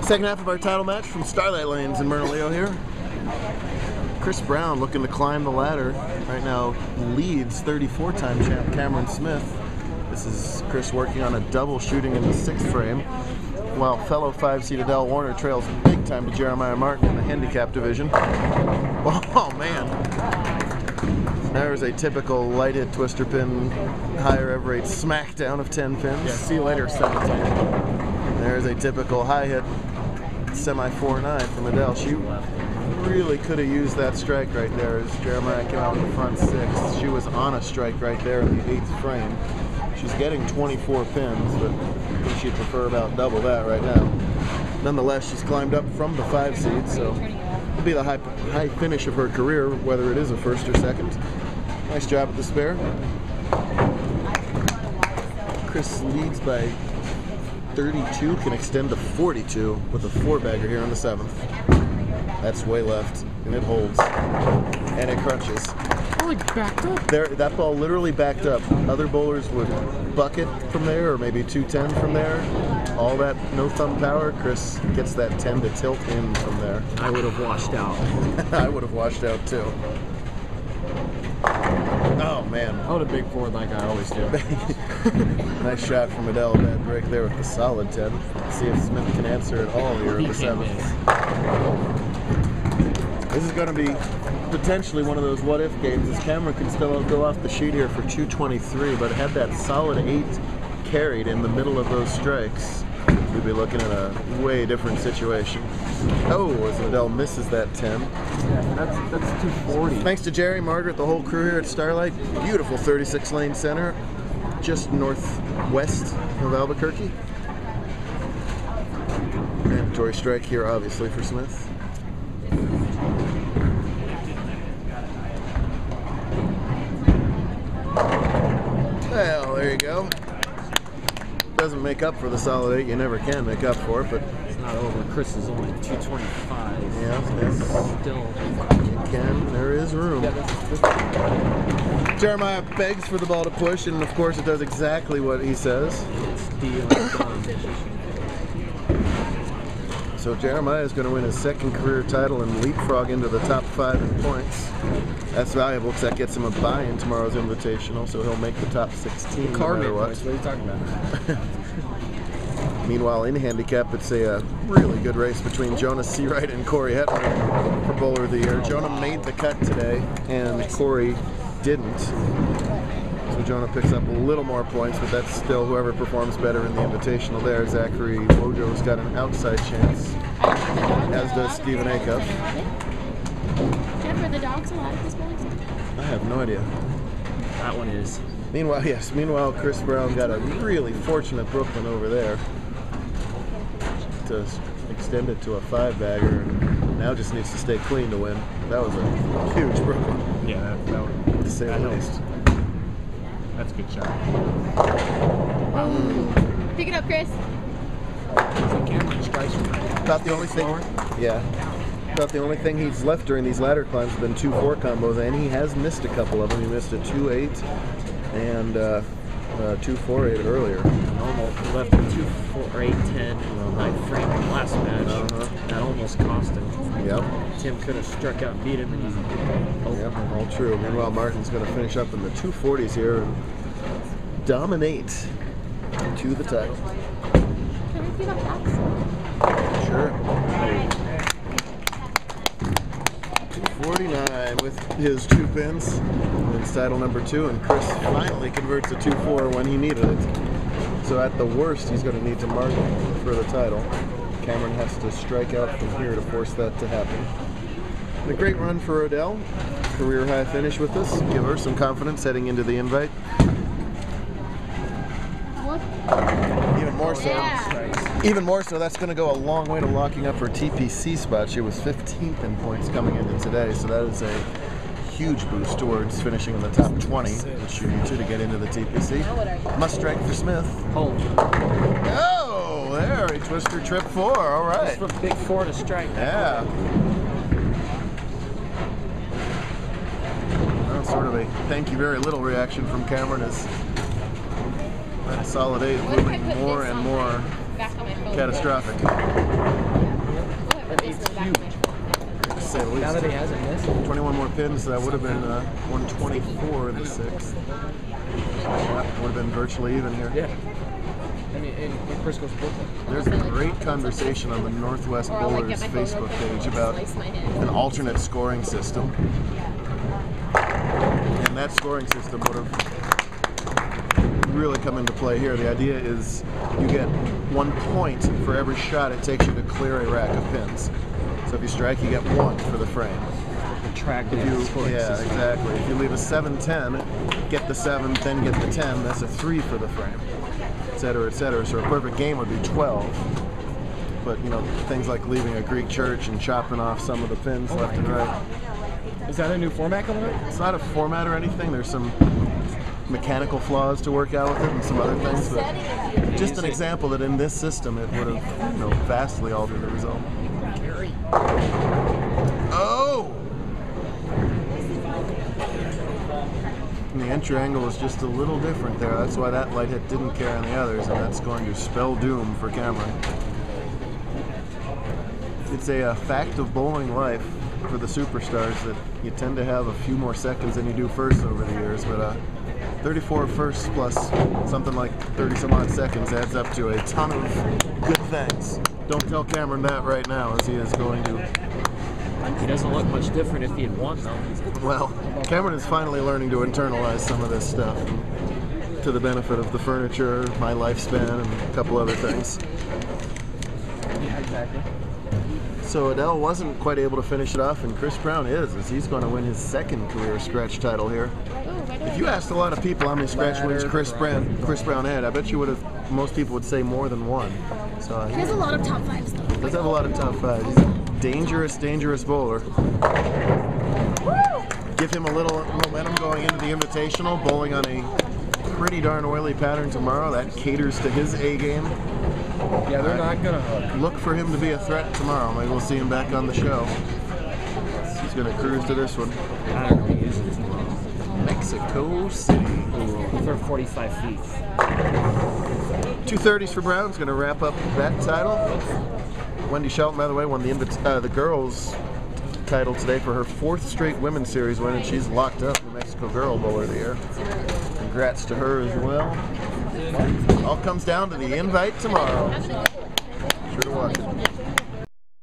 Second half of our title match from Starlight Lanes in Bernalillo here. Chris Brown looking to climb the ladder. Right now leads 34-time champ Cameron Smith. This is Chris working on a double shooting in the 6th frame, while fellow 5-seed Adel Wahner trails big time to Jeremiah Martin in the handicap division. Oh man. There's a typical lighted twister pin, higher ever rate smackdown of 10 pins. Yeah, see you later, 17. There's a typical high hit semi 4-9 from Adel. She really could have used that strike right there as Jeremiah came out in the front 6. She was on a strike right there in the 8th frame. She's getting 24 pins, but I think she'd prefer about double that right now. Nonetheless, she's climbed up from the 5 seed, so it'll be the high finish of her career, whether it is a first or second. Nice job at the spare. Chris leads by 32, can extend to 42 with a 4-bagger here on the 7th. That's way left, and it holds, and it crunches. Oh, it backed up. That ball literally backed up. Other bowlers would bucket from there, or maybe 210 from there. All that no thumb power. Chris gets that 10 to tilt in from there. I would have washed out. I would have washed out too. Oh man. I would have big forward like I always do. Nice shot from Adel. Bad break there with the solid 10. Let's see if Smith can answer at all here at the 7th. This is going to be potentially one of those what-if games, as Cameron can still go off the sheet here for 223, but had that solid 8 carried in the middle of those strikes, we'd be looking at a way different situation. Oh, as Adel misses that 10. Yeah, that's 240. Thanks to Jerry, Margaret, the whole crew here at Starlight. Beautiful 36-lane center, just northwest of Albuquerque. Mandatory strike here, obviously, for Smith. Well, there you go. Doesn't make up for the solid 8. You never can make up for it, but it's not over. Chris is only 225. Yeah, still. You can. There is room. Jeremiah begs for the ball to push, and of course it does exactly what he says. It's deal done. So Jeremiah is going to win his 2nd career title and leapfrog into the top 5 in points. That's valuable because that gets him a bye in tomorrow's Invitational, so he'll make the top 16 no matter what. What are you talking about? Meanwhile, in handicap, it's a really good race between Jonah Seawright and Corey Hetman for Bowler of the Year. Jonah made the cut today, and Corey didn't. So Jonah picks up a little more points, but that's still whoever performs better in the Invitational there. Zachary Wojo's got an outside chance, as does Stephen Acuff. Jeff, are the dogs allowed at this point? I have no idea. That one is. Meanwhile, yes, Chris Brown got a really fortunate Brooklyn over there to extend it to a 5-bagger, and now just needs to stay clean to win. That was a huge Brooklyn. Yeah, that one. To say the least. That's a good shot. Wow. Pick it up, Chris. About the only thing, about the only thing he's left during these ladder climbs have been 2-4 combos, and he has missed a couple of them. He missed a 2-8 and 2-4-8 earlier. Almost left a 2-4-8-10 in the 9th frame in the last match. That almost cost him. Yep. Tim could have struck out and beat him, and Yep, all true. Meanwhile, Martin's going to finish up in the 240s here and dominate to the title. Can we pick up that? Sure. 249 with his 2 pins. Wins title number 2, and Chris finally converts a 2-4 when he needed it. So at the worst, he's going to need to mark for the title. Cameron has to strike out from here to force that to happen. And a great run for Adel. Career high finish with us. Give her some confidence heading into the invite. What? Even more so. Yeah. Even more so, that's going to go a long way to locking up her TPC spot. She was 15th in points coming into today, so that is a huge boost towards finishing in the top 20, which you need to get into the TPC. Must strike for Smith. oh, There, he twister trip 4, all right. that's from big 4 to strike. Yeah. Well, sort of a thank you very little reaction from Cameron as that solid 8 looming more and more catastrophic. say the least. Now that he hasn't missed. 21 more pins, that would have been 124 in the sixth. Would have been virtually even here. Yeah. I mean, in Frisco's bullpen. There's a great conversation on the Northwest Bowlers Facebook page about an alternate scoring system. And that scoring system would have really come into play here. The idea is you get 1 point for every shot it takes you to clear a rack of pins. So if you strike, you get 1 for the frame. Track Exactly. If you leave a 7-10, get the 7, then get the 10, that's a 3 for the frame, etc., etc. So a perfect game would be 12. But, you know, things like leaving a Greek church and chopping off some of the pins left and right. Is that a new format coming up? It's not a format or anything. There's some mechanical flaws to work out with it and some other things. But just an example that in this system it would have, you know, vastly altered the result. Oh! And the entry angle is just a little different there. That's why that light hit didn't carry on the others, and that's going to spell doom for Cameron. It's a fact of bowling life for the superstars that you tend to have a few more seconds than you do firsts over the years, but 34 firsts plus something like 30 some odd seconds adds up to a ton of good things. Don't tell Cameron that right now, as he is going to. He doesn't look much different if he had won, though. Well, Cameron is finally learning to internalize some of this stuff to the benefit of the furniture, my lifespan, and a couple other things. Yeah, exactly. So Adel wasn't quite able to finish it off, and Chris Brown is, as he's going to win his second career scratch title here. If you asked a lot of people how many scratch wins Chris Brown had, I bet you most people would say more than 1. So He has a lot of top 5s though. does have a lot of top 5s. He's a dangerous bowler. Give him a little momentum going into the Invitational, bowling on a pretty darn oily pattern tomorrow. That caters to his A game. Yeah, they're not gonna hook. Look for him to be a threat tomorrow. Maybe we'll see him back on the show. He's going to cruise to this one. I don't know, use it tomorrow. Mexico City. For 45 feet. 230s for Brown's going to wrap up that title. Wendy Shelton, by the way, won the girls title today for her 4th straight women's series win, and she's locked up New Mexico Girl Bowler of the Year. Congrats to her as well. All comes down to the invite tomorrow. Sure to watch it.